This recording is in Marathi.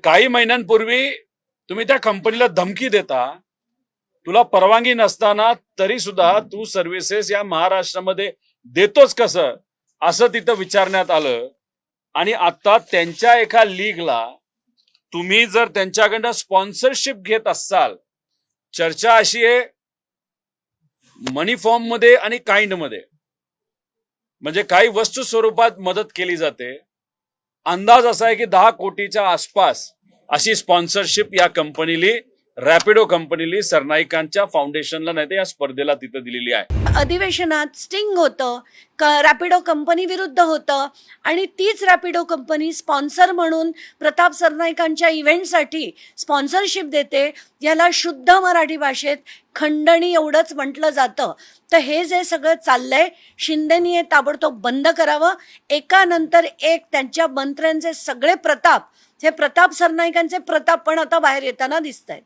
काही महिन्यांपूर्वी तुम्ही त्या कंपनीला धमकी देता, तुला परवानगी नसताना तरी सुद्धा तू सर्व्हिसेस या महाराष्ट्रामध्ये देतोच कसं, असं तिथं विचारण्यात आलं. आणि आता त्यांच्या एका लीगला तुम्ही जर त्यांच्याकडनं स्पॉन्सरशिप घेत असाल, चर्चा अशी आहे मनी फॉर्म मध्ये आणि काइंड मध्ये, म्हणजे काही वस्तू स्वरूपात मदत केली जाते. अंदाज असा आहे की 10 कोटीच्या आसपास अशी स्पॉन्सरशिप या कंपनीली, रॅपिडो कंपनीली सरनाईकांच्या फाउंडेशनला नाही तर या स्पर्धेला तिथं दिलेली आहे. अधिवेशनात स्टिंग होतं, रॅपिडो कंपनी विरुद्ध होतं आणि तीच रॅपिडो कंपनी स्पॉन्सर म्हणून प्रताप सरनाईकांच्या इव्हेंटसाठी स्पॉन्सरशिप देते. याला शुद्ध मराठी भाषेत खंडणी एवढंच म्हटलं जातं. तर हे जे सगळं चाललंय, शिंदेनी हे ताबडतोब बंद करावं. एकानंतर एक त्यांच्या मंत्र्यांचे सगळे प्रताप, हे प्रताप सरनाईकांचे प्रताप पण आता बाहेर येताना दिसत आहेत.